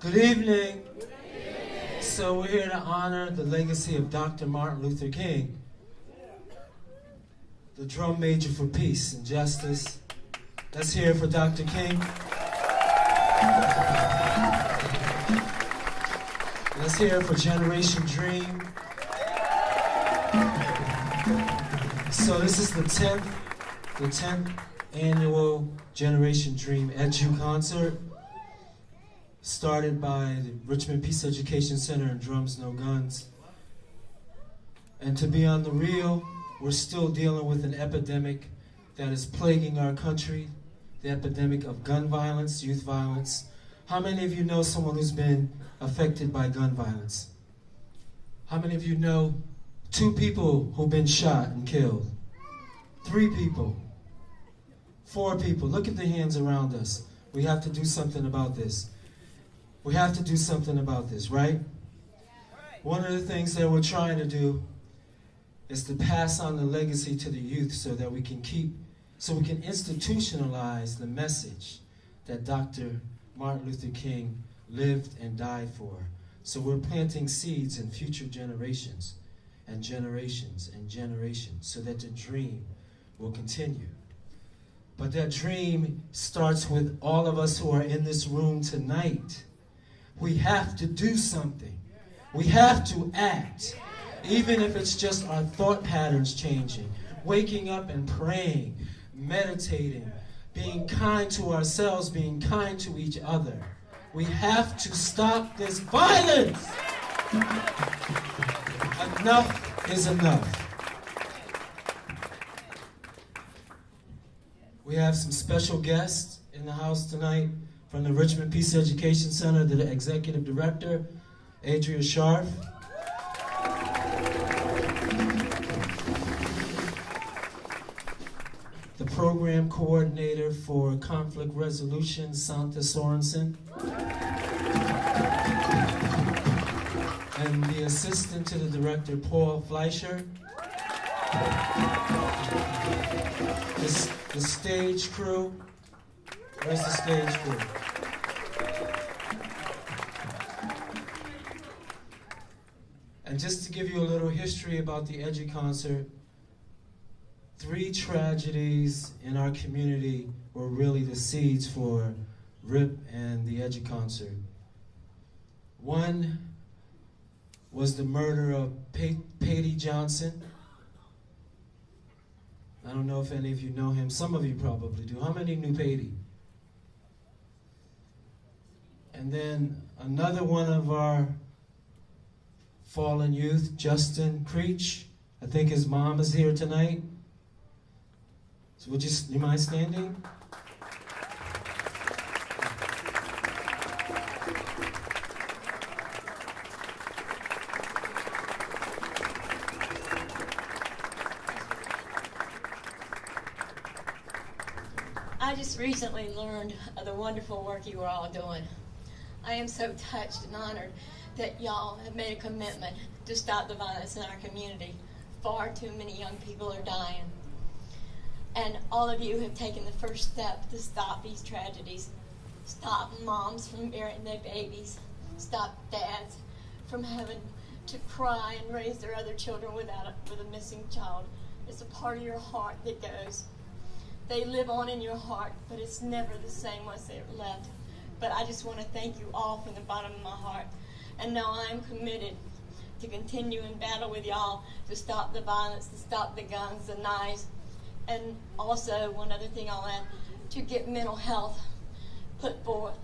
Good evening. So we're here to honor the legacy of Dr. Martin Luther King, the drum major for peace and justice. Let's hear it for Dr. King. Let's hear it for Generation Dream. So this is the 10th annual Generation Dream Edu Concert, started by the Richmond Peace Education Center and Drums No Guns. And to be on the real, we're still dealing with an epidemic that is plaguing our country, the epidemic of gun violence, youth violence. How many of you know someone who's been affected by gun violence? How many of you know 2 people who've been shot and killed? 3 people? 4 people? Look at the hands around us. We have to do something about this. We have to do something about this, right? One of the things that we're trying to do is to pass on the legacy to the youth so that we can institutionalize the message that Dr. Martin Luther King lived and died for. So we're planting seeds in future generations and generations and generations so that the dream will continue. But that dream starts with all of us who are in this room tonight. We have to do something. We have to act, even if it's just our thought patterns changing, waking up and praying, meditating, being kind to ourselves, being kind to each other. We have to stop this violence. Enough is enough. We have some special guests in the house tonight. From the Richmond Peace Education Center, the Executive Director, Adria Sharf. The Program Coordinator for Conflict Resolution, Santa Sorensen. And the Assistant to the Director, Paul Fleischer. The stage crew. Where's the stage crew? And just to give you a little history about the Edu Concert, 3 tragedies in our community were really the seeds for RIP and the Edu Concert. One was the murder of Patty Johnson. I don't know if any of you know him. Some of you probably do. How many knew Patty? And then another one of our fallen youth, Justin Creech. I think his mom is here tonight. So would you mind standing? I just recently learned of the wonderful work you are all doing. I am so touched and honored that y'all have made a commitment to stop the violence in our community. Far too many young people are dying. And all of you have taken the first step to stop these tragedies. Stop moms from burying their babies. Stop dads from having to cry and raise their other children with a missing child. It's a part of your heart that goes. They live on in your heart, but it's never the same once they're left. But I just want to thank you all from the bottom of my heart. And now I am committed to continue in battle with y'all to stop the violence, to stop the guns, the knives, and also one other thing I'll add, to get mental health put forefront.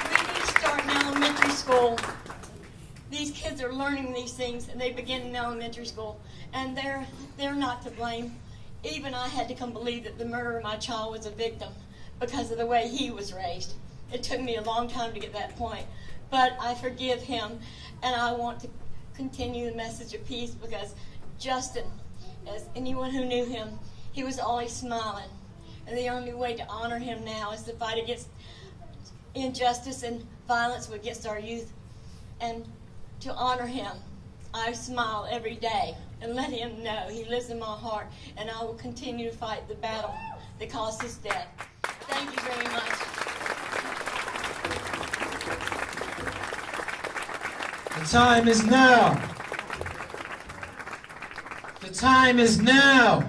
We need to start in elementary school. These kids are learning these things, and they begin in elementary school, and they're not to blame. Even I had to come believe that the murderer of my child was a victim because of the way he was raised. It took me a long time to get that point, but I forgive him, and I want to continue the message of peace because Justin, as anyone who knew him, he was always smiling, and the only way to honor him now is to fight against injustice and violence against our youth, and to honor him, I smile every day and let him know he lives in my heart, and I will continue to fight the battle that caused his death. Thank you very much. The time is now. The time is now.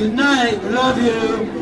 Good night. Love you.